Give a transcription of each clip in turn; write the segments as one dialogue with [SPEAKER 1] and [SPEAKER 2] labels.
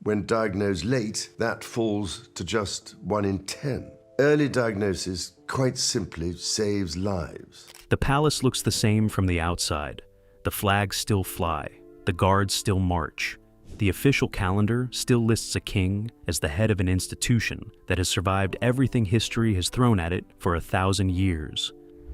[SPEAKER 1] When diagnosed late, that falls to just 1 in 10. Early diagnosis quite simply saves lives.
[SPEAKER 2] The palace looks the same from the outside. The flags still fly. The guards still march. The official calendar still lists a king as the head of an institution that has survived everything history has thrown at it for 1,000 years.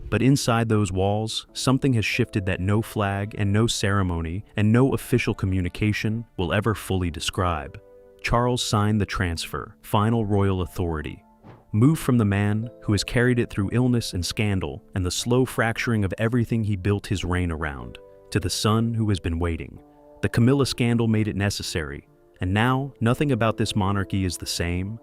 [SPEAKER 2] But inside those walls, something has shifted that no flag and no ceremony and no official communication will ever fully describe. Charles signed the transfer, final royal authority, moved from the man who has carried it through illness and scandal and the slow fracturing of everything he built his reign around, to the son who has been waiting. The Camilla scandal made it necessary, and now nothing about this monarchy is the same.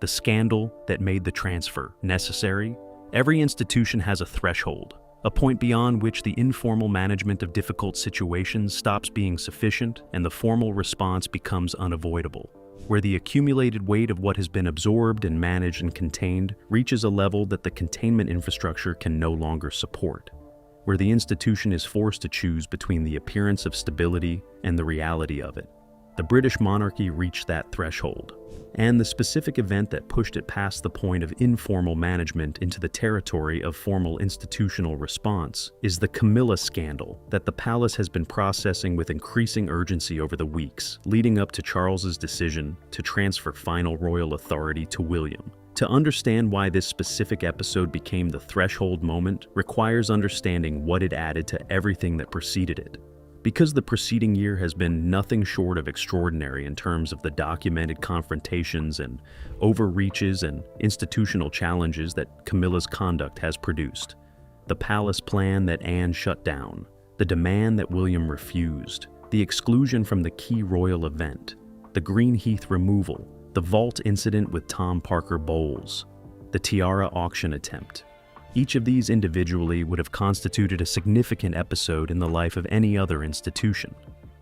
[SPEAKER 2] The scandal that made the transfer necessary. Every institution has a threshold, a point beyond which the informal management of difficult situations stops being sufficient and the formal response becomes unavoidable, where the accumulated weight of what has been absorbed and managed and contained reaches a level that the containment infrastructure can no longer support, where the institution is forced to choose between the appearance of stability and the reality of it. The British monarchy reached that threshold, and the specific event that pushed it past the point of informal management into the territory of formal institutional response is the Camilla scandal that the palace has been processing with increasing urgency over the weeks leading up to Charles's decision to transfer final royal authority to William. To understand why this specific episode became the threshold moment requires understanding what it added to everything that preceded it. Because the preceding year has been nothing short of extraordinary in terms of the documented confrontations and overreaches and institutional challenges that Camilla's conduct has produced. The palace plan that Anne shut down, the demand that William refused, the exclusion from the key royal event, the Greenheath removal, the vault incident with Tom Parker Bowles, the tiara auction attempt. Each of these individually would have constituted a significant episode in the life of any other institution.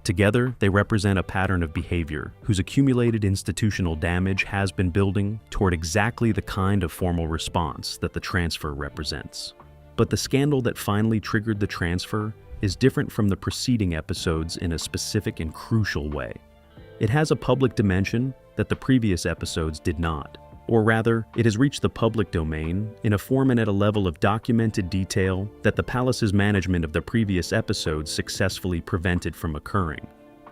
[SPEAKER 2] Together, they represent a pattern of behavior whose accumulated institutional damage has been building toward exactly the kind of formal response that the transfer represents. But the scandal that finally triggered the transfer is different from the preceding episodes in a specific and crucial way. It has a public dimension that the previous episodes did not. Or rather, it has reached the public domain in a form and at a level of documented detail that the palace's management of the previous episodes successfully prevented from occurring.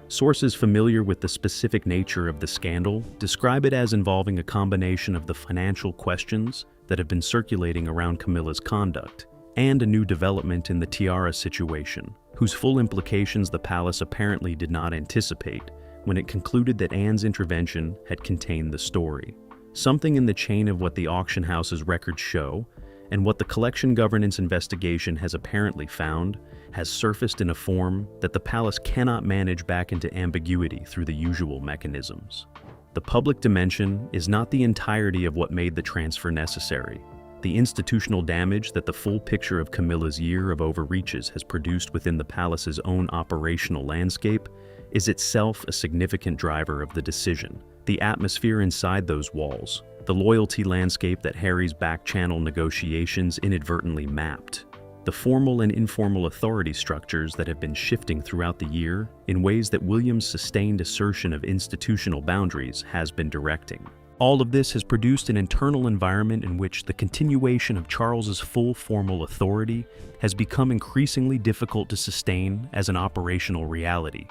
[SPEAKER 2] Sources familiar with the specific nature of the scandal describe it as involving a combination of the financial questions that have been circulating around Camilla's conduct and a new development in the tiara situation, whose full implications the palace apparently did not anticipate when it concluded that Anne's intervention had contained the story. Something in the chain of what the auction house's records show and what the collection governance investigation has apparently found has surfaced in a form that the palace cannot manage back into ambiguity through the usual mechanisms. The public dimension is not the entirety of what made the transfer necessary. The institutional damage that the full picture of Camilla's year of overreaches has produced within the palace's own operational landscape is itself a significant driver of the decision. The atmosphere inside those walls, the loyalty landscape that Harry's back-channel negotiations inadvertently mapped, the formal and informal authority structures that have been shifting throughout the year in ways that William's sustained assertion of institutional boundaries has been directing. All of this has produced an internal environment in which the continuation of Charles's full formal authority has become increasingly difficult to sustain as an operational reality.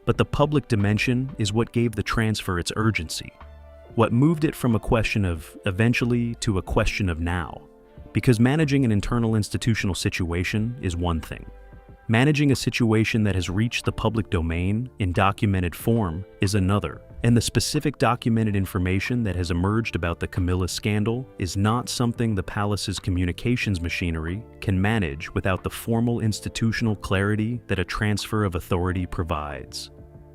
[SPEAKER 2] But the public dimension is what gave the transfer its urgency, what moved it from a question of eventually to a question of now. Because managing an internal institutional situation is one thing. Managing a situation that has reached the public domain in documented form is another. And the specific documented information that has emerged about the Camilla scandal is not something the palace's communications machinery can manage without the formal institutional clarity that a transfer of authority provides.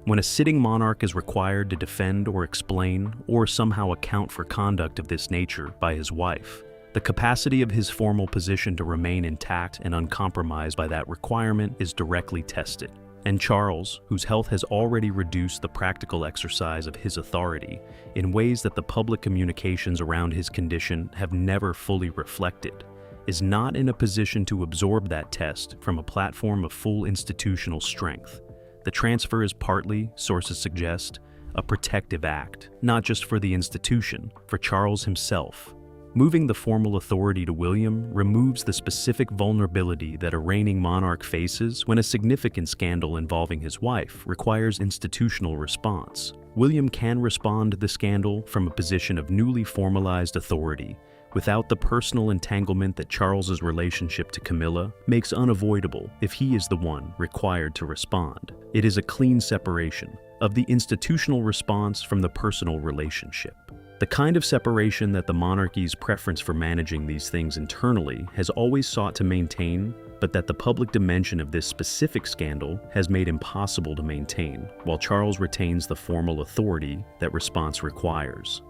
[SPEAKER 2] When a sitting monarch is required to defend or explain or somehow account for conduct of this nature by his wife, the capacity of his formal position to remain intact and uncompromised by that requirement is directly tested. And Charles, whose health has already reduced the practical exercise of his authority in ways that the public communications around his condition have never fully reflected, is not in a position to absorb that test from a platform of full institutional strength. The transfer is partly, sources suggest, a protective act, not just for the institution, for Charles himself. Moving the formal authority to William removes the specific vulnerability that a reigning monarch faces when a significant scandal involving his wife requires institutional response. William can respond to the scandal from a position of newly formalized authority, without the personal entanglement that Charles's relationship to Camilla makes unavoidable if he is the one required to respond. It is a clean separation of the institutional response from the personal relationship. The kind of separation that the monarchy's preference for managing these things internally has always sought to maintain, but that the public dimension of this specific scandal has made impossible to maintain, while Charles retains the formal authority that response requires.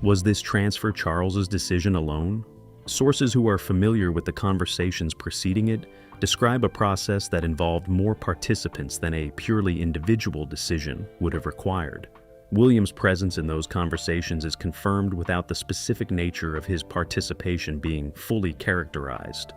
[SPEAKER 2] Was this transfer Charles's decision alone? Sources who are familiar with the conversations preceding it describe a process that involved more participants than a purely individual decision would have required. William's presence in those conversations is confirmed without the specific nature of his participation being fully characterized.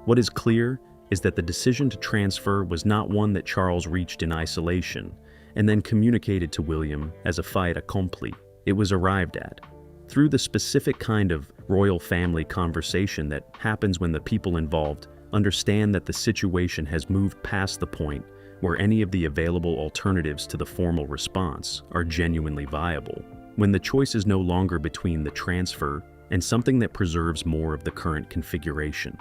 [SPEAKER 2] What is clear is that the decision to transfer was not one that Charles reached in isolation and then communicated to William as a fait accompli. It was arrived at through the specific kind of royal family conversation that happens when the people involved understand that the situation has moved past the point where any of the available alternatives to the formal response are genuinely viable, when the choice is no longer between the transfer and something that preserves more of the current configuration,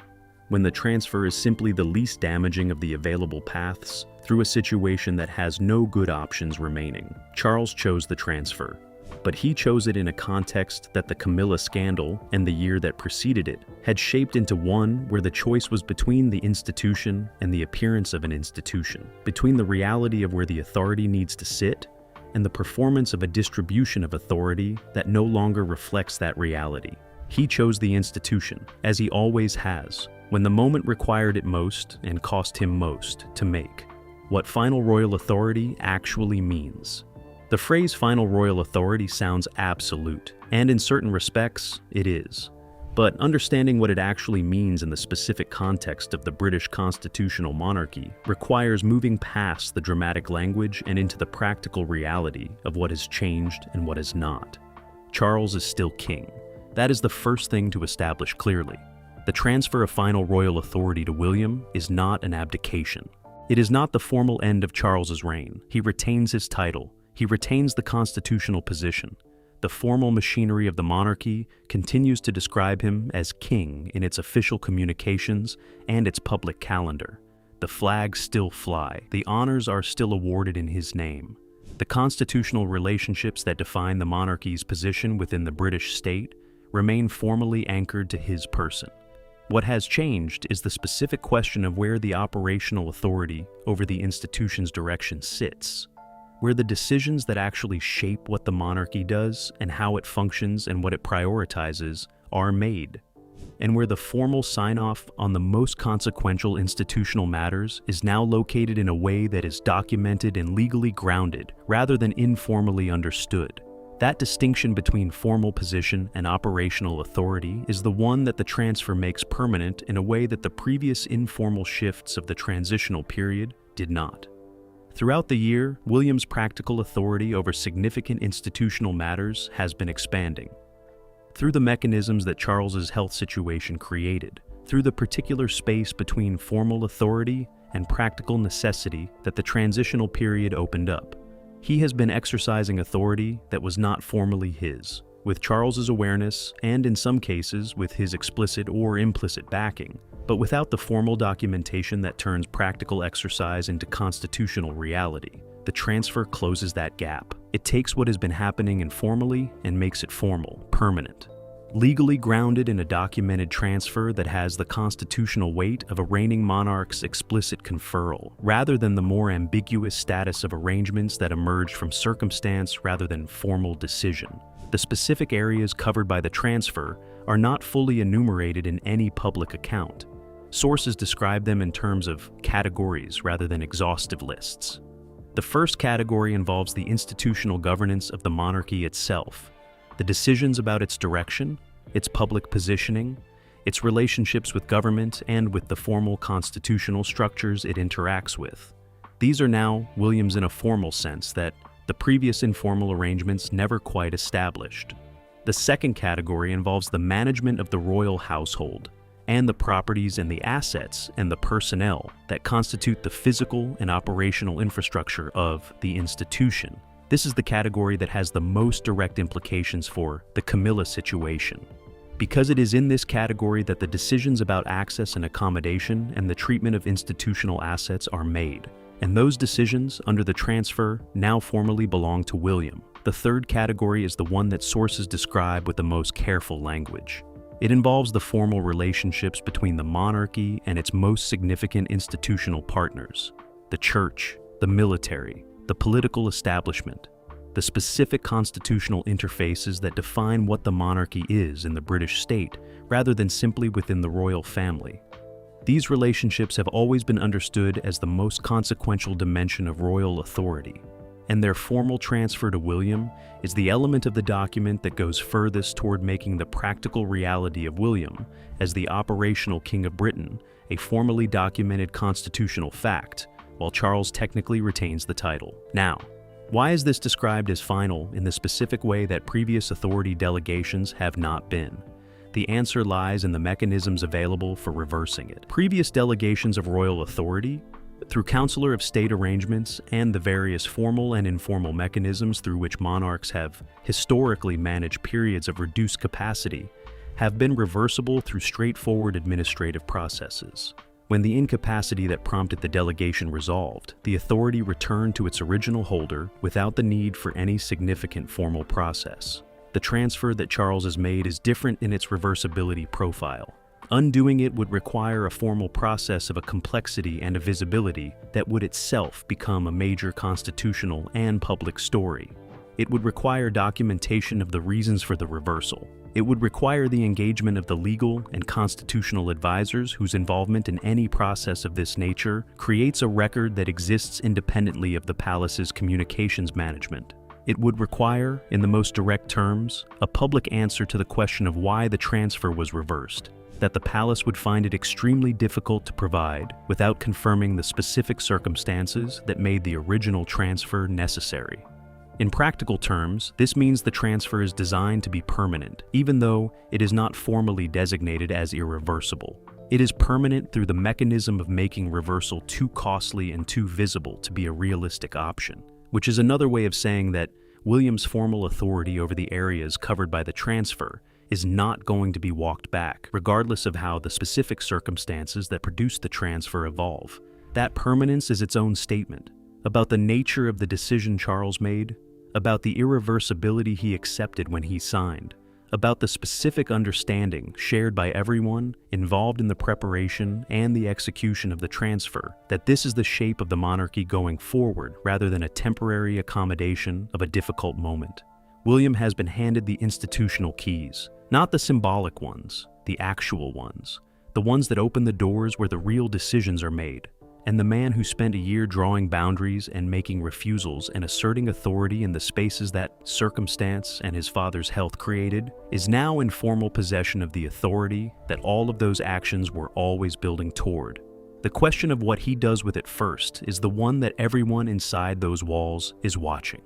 [SPEAKER 2] when the transfer is simply the least damaging of the available paths through a situation that has no good options remaining. Charles chose the transfer, but he chose it in a context that the Camilla scandal and the year that preceded it had shaped into one where the choice was between the institution and the appearance of an institution, between the reality of where the authority needs to sit and the performance of a distribution of authority that no longer reflects that reality. He chose the institution, as he always has, when the moment required it most and cost him most to make. What final royal authority actually means. The phrase final royal authority sounds absolute, and in certain respects, it is. But understanding what it actually means in the specific context of the British constitutional monarchy requires moving past the dramatic language and into the practical reality of what has changed and what has not. Charles is still king. That is the first thing to establish clearly. The transfer of final royal authority to William is not an abdication. It is not the formal end of Charles's reign. He retains his title. He retains the constitutional position. The formal machinery of the monarchy continues to describe him as king in its official communications and its public calendar. The flags still fly. The honors are still awarded in his name. The constitutional relationships that define the monarchy's position within the British state remain formally anchored to his person. What has changed is the specific question of where the operational authority over the institution's direction sits, where the decisions that actually shape what the monarchy does and how it functions and what it prioritizes are made, and where the formal sign-off on the most consequential institutional matters is now located in a way that is documented and legally grounded rather than informally understood. That distinction between formal position and operational authority is the one that the transfer makes permanent in a way that the previous informal shifts of the transitional period did not. Throughout the year, William's practical authority over significant institutional matters has been expanding. Through the mechanisms that Charles's health situation created, through the particular space between formal authority and practical necessity that the transitional period opened up, he has been exercising authority that was not formally his, with Charles's awareness and, in some cases, with his explicit or implicit backing, but without the formal documentation that turns practical exercise into constitutional reality. The transfer closes that gap. It takes what has been happening informally and makes it formal, permanent. Legally grounded in a documented transfer that has the constitutional weight of a reigning monarch's explicit conferral, rather than the more ambiguous status of arrangements that emerge from circumstance rather than formal decision. The specific areas covered by the transfer are not fully enumerated in any public account. Sources describe them in terms of categories rather than exhaustive lists. The first category involves the institutional governance of the monarchy itself, the decisions about its direction, its public positioning, its relationships with government, and with the formal constitutional structures it interacts with. These are now William's in a formal sense that the the previous informal arrangements never quite established. The second category involves the management of the royal household and the properties and the assets and the personnel that constitute the physical and operational infrastructure of the institution. This is the category that has the most direct implications for the Camilla situation, because it is in this category that the decisions about access and accommodation and the treatment of institutional assets are made, and those decisions under the transfer now formally belong to William. The third category is the one that sources describe with the most careful language. It involves the formal relationships between the monarchy and its most significant institutional partners, the church, the military, the political establishment, the specific constitutional interfaces that define what the monarchy is in the British state, rather than simply within the royal family. These relationships have always been understood as the most consequential dimension of royal authority, and their formal transfer to William is the element of the document that goes furthest toward making the practical reality of William as the operational King of Britain a formally documented constitutional fact, while Charles technically retains the title. Now, why is this described as final in the specific way that previous authority delegations have not been? The answer lies in the mechanisms available for reversing it. Previous delegations of royal authority, through Councillor of State arrangements and the various formal and informal mechanisms through which monarchs have historically managed periods of reduced capacity, have been reversible through straightforward administrative processes. When the incapacity that prompted the delegation resolved, the authority returned to its original holder without the need for any significant formal process. The transfer that Charles has made is different in its reversibility profile. Undoing it would require a formal process of a complexity and a visibility that would itself become a major constitutional and public story. It would require documentation of the reasons for the reversal. It would require the engagement of the legal and constitutional advisors whose involvement in any process of this nature creates a record that exists independently of the palace's communications management. It would require, in the most direct terms, a public answer to the question of why the transfer was reversed, that the palace would find it extremely difficult to provide without confirming the specific circumstances that made the original transfer necessary. In practical terms, this means the transfer is designed to be permanent, even though it is not formally designated as irreversible. It is permanent through the mechanism of making reversal too costly and too visible to be a realistic option, which is another way of saying that William's formal authority over the areas covered by the transfer is not going to be walked back, regardless of how the specific circumstances that produce the transfer evolve. That permanence is its own statement about the nature of the decision Charles made, about the irreversibility he accepted when he signed, about the specific understanding shared by everyone involved in the preparation and the execution of the transfer, that this is the shape of the monarchy going forward rather than a temporary accommodation of a difficult moment. William has been handed the institutional keys, not the symbolic ones, the actual ones, the ones that open the doors where the real decisions are made. And the man who spent a year drawing boundaries and making refusals and asserting authority in the spaces that circumstance and his father's health created is now in formal possession of the authority that all of those actions were always building toward. The question of what he does with it first is the one that everyone inside those walls is watching.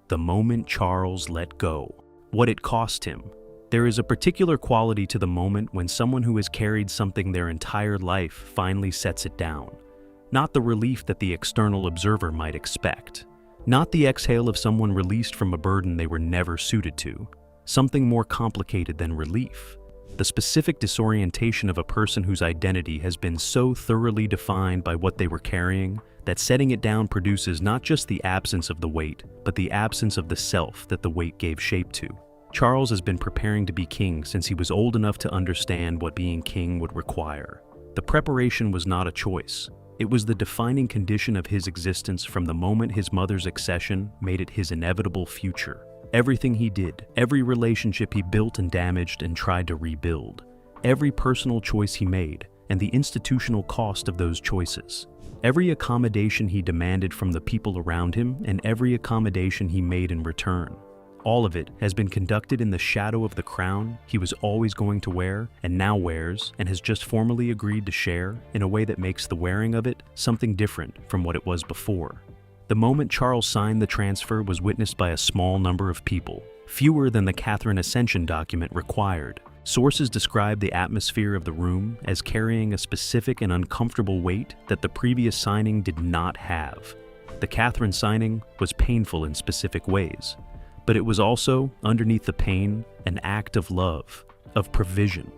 [SPEAKER 2] The moment Charles let go, what it cost him. There is a particular quality to the moment when someone who has carried something their entire life finally sets it down. Not the relief that the external observer might expect. Not the exhale of someone released from a burden they were never suited to. Something more complicated than relief. The specific disorientation of a person whose identity has been so thoroughly defined by what they were carrying that setting it down produces not just the absence of the weight, but the absence of the self that the weight gave shape to. Charles has been preparing to be king since he was old enough to understand what being king would require. The preparation was not a choice. It was the defining condition of his existence from the moment his mother's accession made it his inevitable future. Everything he did, every relationship he built and damaged and tried to rebuild, every personal choice he made, and the institutional cost of those choices, every accommodation he demanded from the people around him, and every accommodation he made in return. All of it has been conducted in the shadow of the crown he was always going to wear and now wears and has just formally agreed to share in a way that makes the wearing of it something different from what it was before. The moment Charles signed the transfer was witnessed by a small number of people, fewer than the Catherine Ascension document required. Sources describe the atmosphere of the room as carrying a specific and uncomfortable weight that the previous signing did not have. The Catherine signing was painful in specific ways, but it was also, underneath the pain, an act of love, of provision,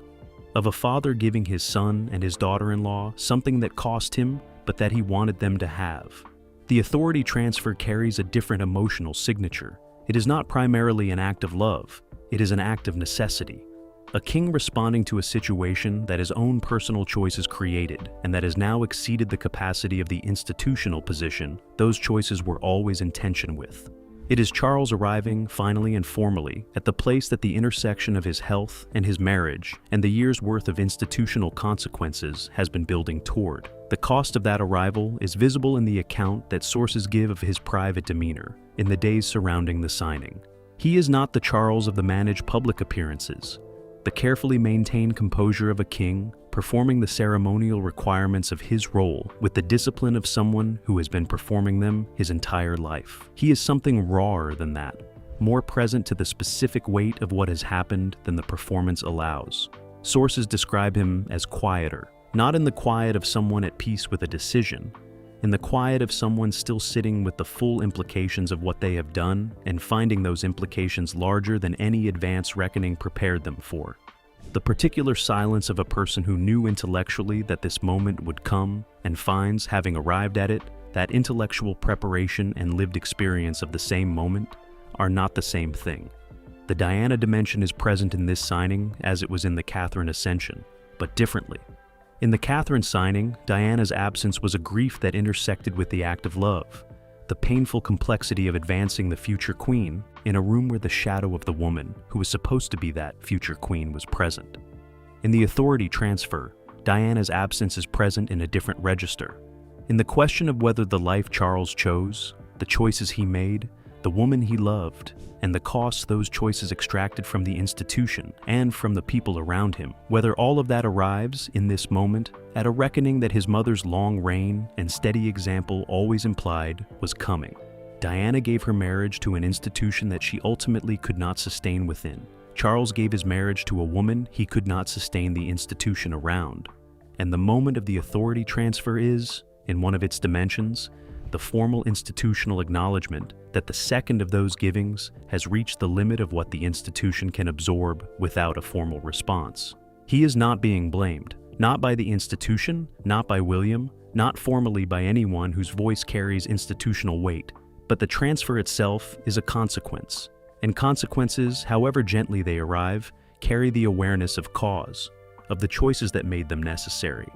[SPEAKER 2] of a father giving his son and his daughter-in-law something that cost him, but that he wanted them to have. The authority transfer carries a different emotional signature. It is not primarily an act of love, it is an act of necessity. A king responding to a situation that his own personal choices created and that has now exceeded the capacity of the institutional position those choices were always in tension with. It is Charles arriving, finally and formally, at the place that the intersection of his health and his marriage and the year's worth of institutional consequences has been building toward. The cost of that arrival is visible in the account that sources give of his private demeanor in the days surrounding the signing. He is not the Charles of the managed public appearances, the carefully maintained composure of a king, performing the ceremonial requirements of his role with the discipline of someone who has been performing them his entire life. He is something rawer than that, more present to the specific weight of what has happened than the performance allows. Sources describe him as quieter, not in the quiet of someone at peace with a decision, in the quiet of someone still sitting with the full implications of what they have done and finding those implications larger than any advance reckoning prepared them for. The particular silence of a person who knew intellectually that this moment would come and finds, having arrived at it, that intellectual preparation and lived experience of the same moment are not the same thing. The Diana dimension is present in this signing as it was in the Catherine Ascension, but differently. In the Catherine signing, Diana's absence was a grief that intersected with the act of love, the painful complexity of advancing the future queen in a room where the shadow of the woman who was supposed to be that future queen was present. In the authority transfer, Diana's absence is present in a different register. In the question of whether the life Charles chose, the choices he made, the woman he loved, and the costs those choices extracted from the institution and from the people around him, whether all of that arrives in this moment at a reckoning that his mother's long reign and steady example always implied was coming. Diana gave her marriage to an institution that she ultimately could not sustain within. Charles gave his marriage to a woman he could not sustain the institution around. And the moment of the authority transfer is, in one of its dimensions, the formal institutional acknowledgement that the second of those givings has reached the limit of what the institution can absorb without a formal response. He is not being blamed, not by the institution, not by William, not formally by anyone whose voice carries institutional weight, but the transfer itself is a consequence, and consequences, however gently they arrive, carry the awareness of cause, of the choices that made them necessary.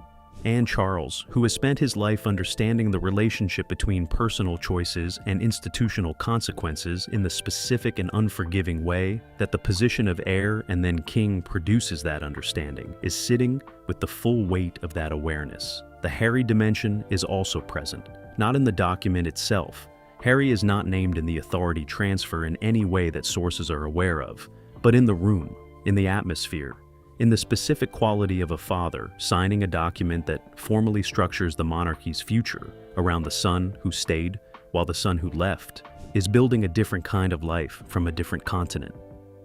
[SPEAKER 2] And Charles, who has spent his life understanding the relationship between personal choices and institutional consequences in the specific and unforgiving way that the position of heir and then king produces that understanding, is sitting with the full weight of that awareness. The Harry dimension is also present, not in the document itself. Harry is not named in the authority transfer in any way that sources are aware of, but in the room, in the atmosphere, in the specific quality of a father signing a document that formally structures the monarchy's future around the son who stayed while the son who left is building a different kind of life from a different continent.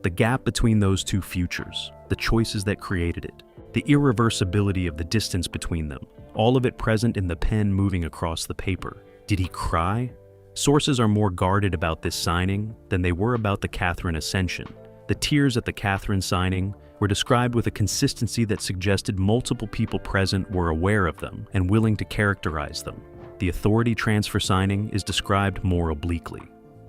[SPEAKER 2] The gap between those two futures, the choices that created it, the irreversibility of the distance between them, all of it present in the pen moving across the paper. Did he cry? Sources are more guarded about this signing than they were about the Catherine Ascension. The tears at the Catherine signing were described with a consistency that suggested multiple people present were aware of them and willing to characterize them. The authority transfer signing is described more obliquely.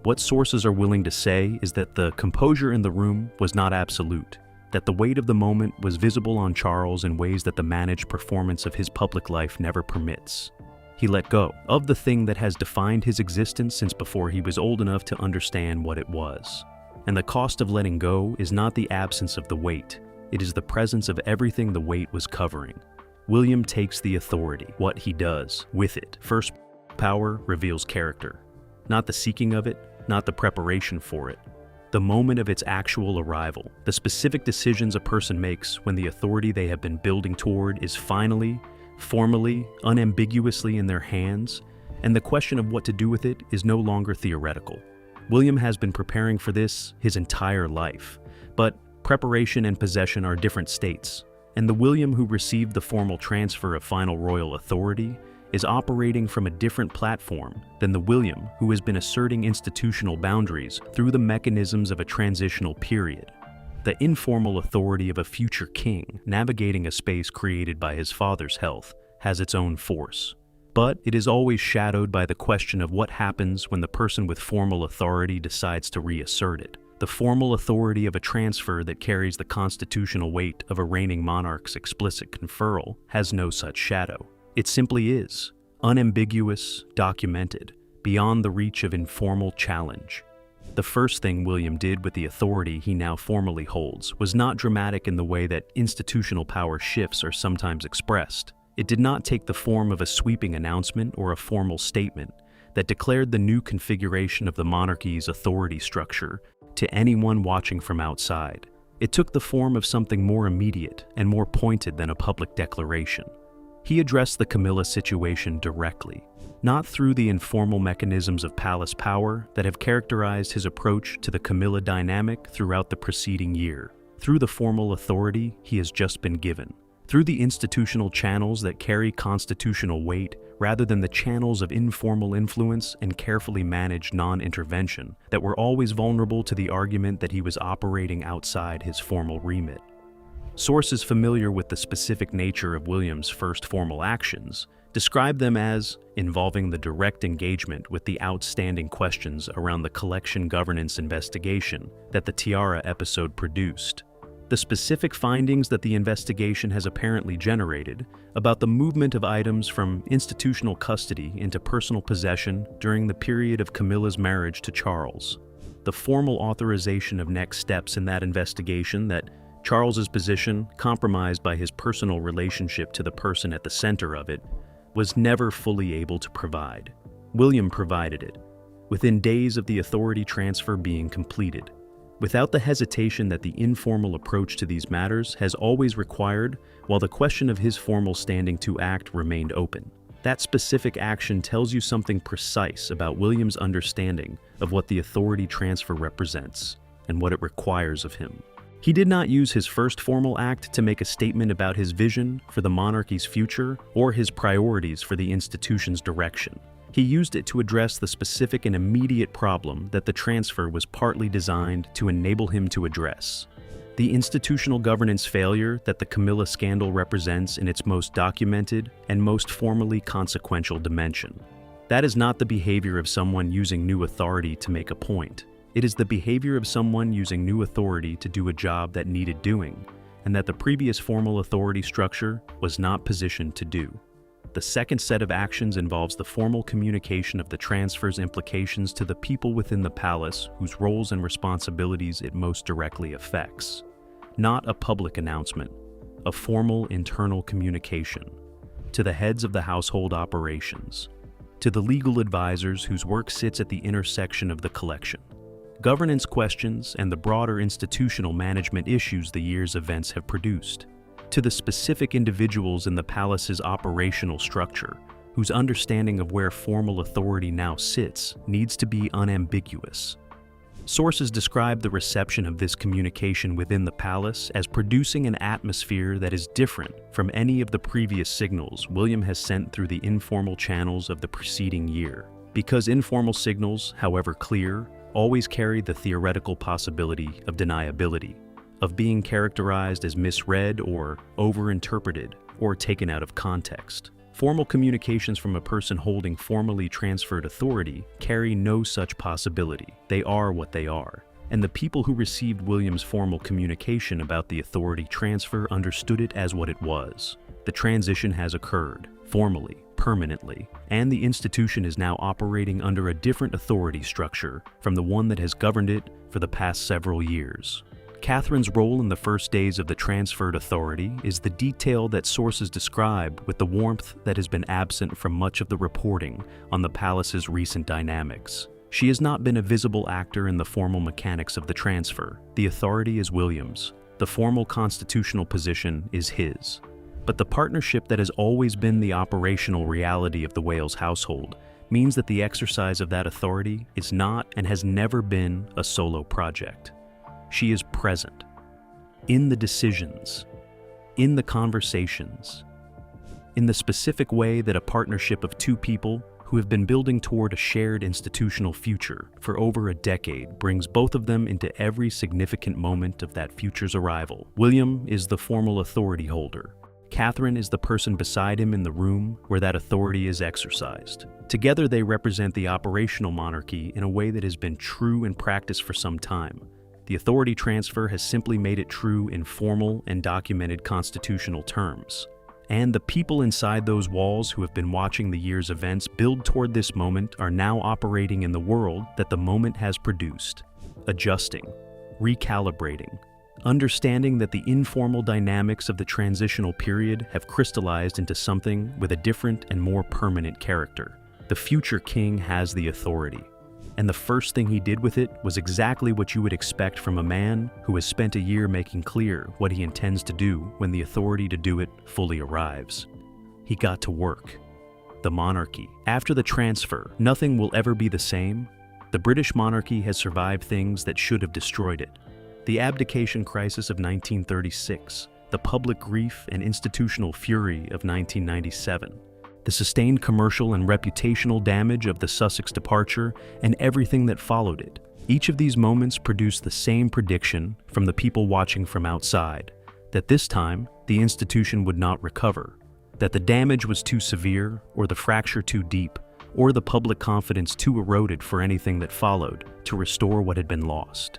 [SPEAKER 2] What sources are willing to say is that the composure in the room was not absolute, that the weight of the moment was visible on Charles in ways that the managed performance of his public life never permits. He let go of the thing that has defined his existence since before he was old enough to understand what it was. And the cost of letting go is not the absence of the weight, it is the presence of everything the weight was covering. William takes the authority, what he does with it. First, power reveals character. Not the seeking of it, not the preparation for it. The moment of its actual arrival, the specific decisions a person makes when the authority they have been building toward is finally, formally, unambiguously in their hands, and the question of what to do with it is no longer theoretical. William has been preparing for this his entire life, but preparation and possession are different states, and the William who received the formal transfer of final royal authority is operating from a different platform than the William who has been asserting institutional boundaries through the mechanisms of a transitional period. The informal authority of a future king navigating a space created by his father's health has its own force. But it is always shadowed by the question of what happens when the person with formal authority decides to reassert it. The formal authority of a transfer that carries the constitutional weight of a reigning monarch's explicit conferral has no such shadow. It simply is, unambiguous, documented, beyond the reach of informal challenge. The first thing William did with the authority he now formally holds was not dramatic in the way that institutional power shifts are sometimes expressed. It did not take the form of a sweeping announcement or a formal statement that declared the new configuration of the monarchy's authority structure to anyone watching from outside. It took the form of something more immediate and more pointed than a public declaration. He addressed the Camilla situation directly, not through the informal mechanisms of palace power that have characterized his approach to the Camilla dynamic throughout the preceding year, through the formal authority he has just been given, through the institutional channels that carry constitutional weight rather than the channels of informal influence and carefully managed non-intervention that were always vulnerable to the argument that he was operating outside his formal remit. Sources familiar with the specific nature of William's first formal actions describe them as involving the direct engagement with the outstanding questions around the collection governance investigation that the Tiara episode produced. The specific findings that the investigation has apparently generated about the movement of items from institutional custody into personal possession during the period of Camilla's marriage to Charles. The formal authorization of next steps in that investigation that Charles's position, compromised by his personal relationship to the person at the center of it, was never fully able to provide. William provided it, within days of the authority transfer being completed, without the hesitation that the informal approach to these matters has always required, while the question of his formal standing to act remained open. That specific action tells you something precise about William's understanding of what the authority transfer represents and what it requires of him. He did not use his first formal act to make a statement about his vision for the monarchy's future or his priorities for the institution's direction. He used it to address the specific and immediate problem that the transfer was partly designed to enable him to address: the institutional governance failure that the Camilla scandal represents in its most documented and most formally consequential dimension. That is not the behavior of someone using new authority to make a point. It is the behavior of someone using new authority to do a job that needed doing, and that the previous formal authority structure was not positioned to do. The second set of actions involves the formal communication of the transfer's implications to the people within the palace whose roles and responsibilities it most directly affects. Not a public announcement, a formal internal communication. To the heads of the household operations. To the legal advisors whose work sits at the intersection of the collection. Governance questions, and the broader institutional management issues the year's events have produced. To the specific individuals in the palace's operational structure, whose understanding of where formal authority now sits needs to be unambiguous. Sources describe the reception of this communication within the palace as producing an atmosphere that is different from any of the previous signals William has sent through the informal channels of the preceding year. Because informal signals, however clear, always carry the theoretical possibility of deniability, of being characterized as misread or overinterpreted or taken out of context. Formal communications from a person holding formally transferred authority carry no such possibility. They are what they are. And the people who received William's formal communication about the authority transfer understood it as what it was. The transition has occurred, formally, permanently, and the institution is now operating under a different authority structure from the one that has governed it for the past several years. Catherine's role in the first days of the transferred authority is the detail that sources describe with the warmth that has been absent from much of the reporting on the palace's recent dynamics. She has not been a visible actor in the formal mechanics of the transfer. The authority is William's. The formal constitutional position is his. But the partnership that has always been the operational reality of the Wales household means that the exercise of that authority is not and has never been a solo project. She is present, in the decisions, in the conversations, in the specific way that a partnership of two people who have been building toward a shared institutional future for over a decade brings both of them into every significant moment of that future's arrival. William is the formal authority holder. Catherine is the person beside him in the room where that authority is exercised. Together they represent the operational monarchy in a way that has been true in practice for some time. The authority transfer has simply made it true in formal and documented constitutional terms. And the people inside those walls who have been watching the year's events build toward this moment are now operating in the world that the moment has produced, adjusting, recalibrating, understanding that the informal dynamics of the transitional period have crystallized into something with a different and more permanent character. The future king has the authority, and the first thing he did with it was exactly what you would expect from a man who has spent a year making clear what he intends to do when the authority to do it fully arrives. He got to work. The monarchy. After the transfer, nothing will ever be the same. The British monarchy has survived things that should have destroyed it. The abdication crisis of 1936, the public grief and institutional fury of 1997, the sustained commercial and reputational damage of the Sussex departure, and everything that followed it. Each of these moments produced the same prediction from the people watching from outside, that this time the institution would not recover, that the damage was too severe, or the fracture too deep, or the public confidence too eroded for anything that followed to restore what had been lost.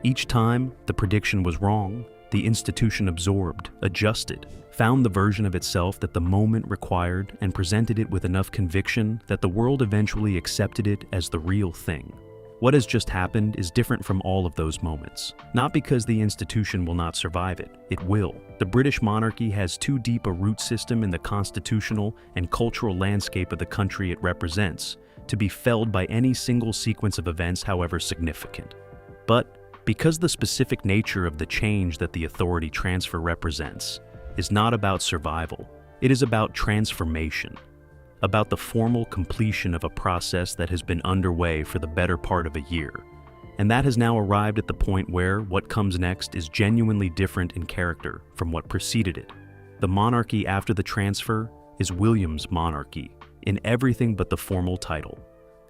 [SPEAKER 2] Each time, the prediction was wrong. The institution absorbed, adjusted, found the version of itself that the moment required and presented it with enough conviction that the world eventually accepted it as the real thing. What has just happened is different from all of those moments. Not because the institution will not survive it. It will. The British monarchy has too deep a root system in the constitutional and cultural landscape of the country it represents to be felled by any single sequence of events, however significant. But because the specific nature of the change that the authority transfer represents is not about survival, it is about transformation, about the formal completion of a process that has been underway for the better part of a year, and that has now arrived at the point where what comes next is genuinely different in character from what preceded it. The monarchy after the transfer is William's monarchy in everything but the formal title.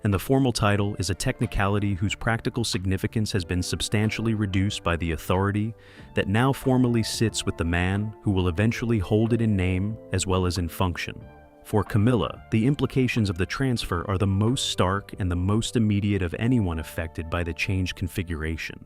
[SPEAKER 2] And the formal title is a technicality whose practical significance has been substantially reduced by the authority that now formally sits with the man who will eventually hold it in name as well as in function. For Camilla, the implications of the transfer are the most stark and the most immediate of anyone affected by the changed configuration.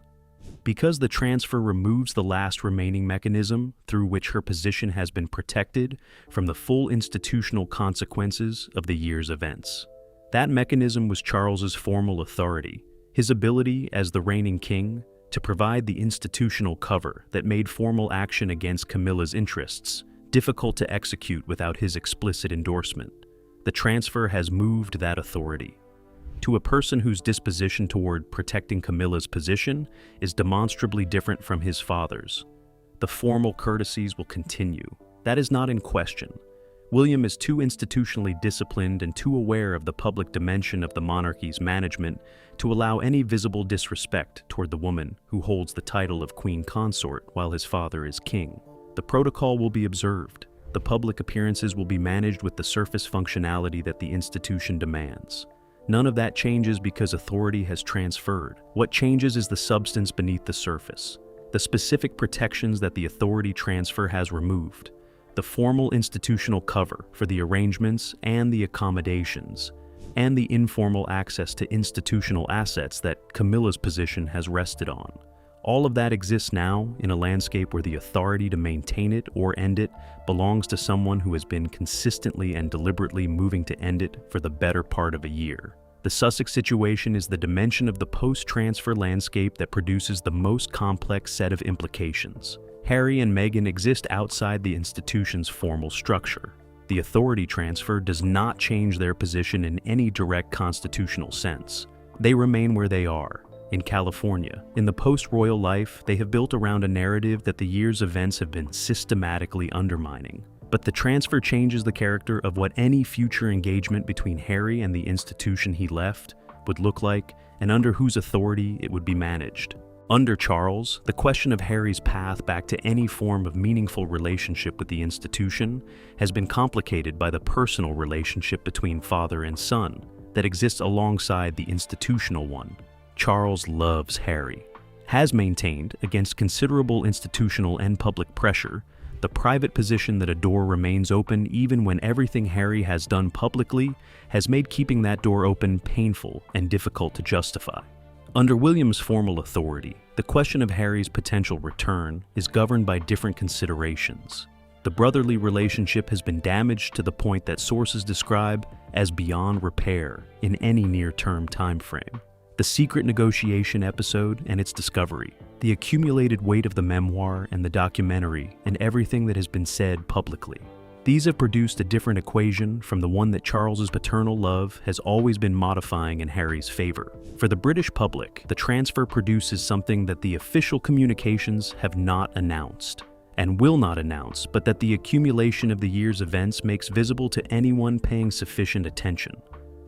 [SPEAKER 2] Because the transfer removes the last remaining mechanism through which her position has been protected from the full institutional consequences of the year's events. That mechanism was Charles's formal authority, his ability as the reigning king to provide the institutional cover that made formal action against Camilla's interests difficult to execute without his explicit endorsement. The transfer has moved that authority to a person whose disposition toward protecting Camilla's position is demonstrably different from his father's. The formal courtesies will continue. That is not in question. William is too institutionally disciplined and too aware of the public dimension of the monarchy's management to allow any visible disrespect toward the woman who holds the title of Queen Consort while his father is king. The protocol will be observed. The public appearances will be managed with the surface functionality that the institution demands. None of that changes because authority has transferred. What changes is the substance beneath the surface, the specific protections that the authority transfer has removed. The formal institutional cover for the arrangements and the accommodations, and the informal access to institutional assets that Camilla's position has rested on. All of that exists now in a landscape where the authority to maintain it or end it belongs to someone who has been consistently and deliberately moving to end it for the better part of a year. The Sussex situation is the dimension of the post-transfer landscape that produces the most complex set of implications. Harry and Meghan exist outside the institution's formal structure. The authority transfer does not change their position in any direct constitutional sense. They remain where they are, in California. In the post-royal life, they have built around a narrative that the year's events have been systematically undermining. But the transfer changes the character of what any future engagement between Harry and the institution he left would look like and under whose authority it would be managed. Under Charles, the question of Harry's path back to any form of meaningful relationship with the institution has been complicated by the personal relationship between father and son that exists alongside the institutional one. Charles loves Harry, has maintained, against considerable institutional and public pressure, the private position that a door remains open even when everything Harry has done publicly has made keeping that door open painful and difficult to justify. Under William's formal authority, the question of Harry's potential return is governed by different considerations. The brotherly relationship has been damaged to the point that sources describe as beyond repair in any near-term time frame. The secret negotiation episode and its discovery, the accumulated weight of the memoir and the documentary, and everything that has been said publicly. These have produced a different equation from the one that Charles's paternal love has always been modifying in Harry's favor. For the British public, the transfer produces something that the official communications have not announced, and will not announce, but that the accumulation of the year's events makes visible to anyone paying sufficient attention.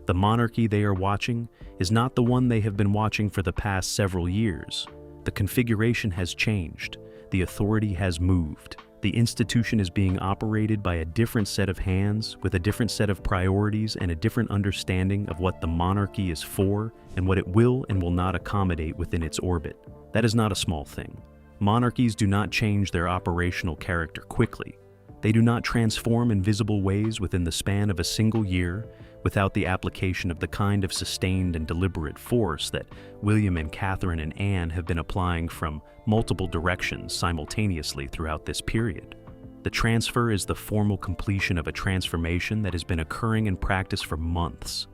[SPEAKER 2] The monarchy they are watching is not the one they have been watching for the past several years. The configuration has changed. The authority has moved. The institution is being operated by a different set of hands, with a different set of priorities and a different understanding of what the monarchy is for and what it will and will not accommodate within its orbit. That is not a small thing. Monarchies do not change their operational character quickly. They do not transform in visible ways within the span of a single year without the application of the kind of sustained and deliberate force that William and Catherine and Anne have been applying from multiple directions simultaneously throughout this period. The transfer is the formal completion of a transformation that has been occurring in practice for months.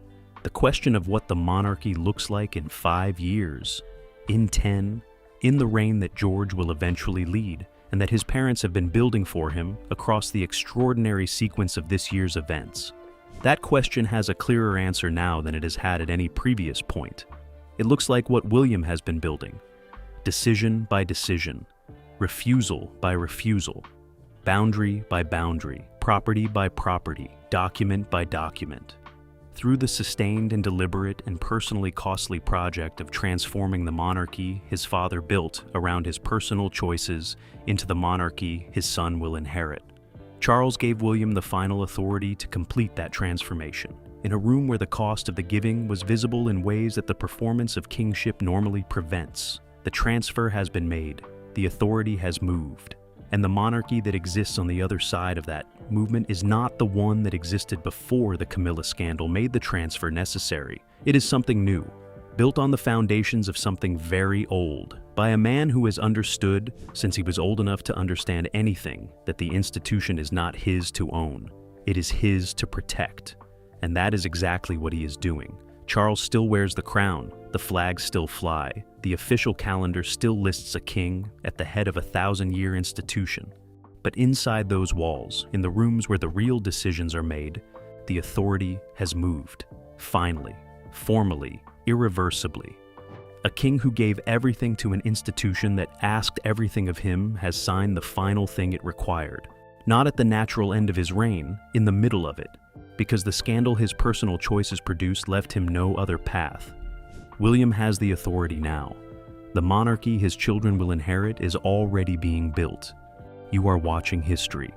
[SPEAKER 2] The question of what the monarchy looks like in 5 years, in 10, in the reign that George will eventually lead, and that his parents have been building for him across the extraordinary sequence of this year's events. That question has a clearer answer now than it has had at any previous point. It looks like what William has been building. Decision by decision, refusal by refusal, boundary by boundary, property by property, document by document. Through the sustained and deliberate and personally costly project of transforming the monarchy his father built around his personal choices into the monarchy his son will inherit. Charles gave William the final authority to complete that transformation, in a room where the cost of the giving was visible in ways that the performance of kingship normally prevents. The transfer has been made, the authority has moved, and the monarchy that exists on the other side of that movement is not the one that existed before the Camilla scandal made the transfer necessary. It is something new, built on the foundations of something very old, by a man who has understood, since he was old enough to understand anything, that the institution is not his to own. It is his to protect. And that is exactly what he is doing. Charles still wears the crown, the flags still fly, the official calendar still lists a king at the head of a 1,000-year institution. But inside those walls, in the rooms where the real decisions are made, the authority has moved. Finally, formally, irreversibly. A king who gave everything to an institution that asked everything of him has signed the final thing it required. Not at the natural end of his reign, in the middle of it, because the scandal his personal choices produced left him no other path. William has the authority now. The monarchy his children will inherit is already being built. You are watching history.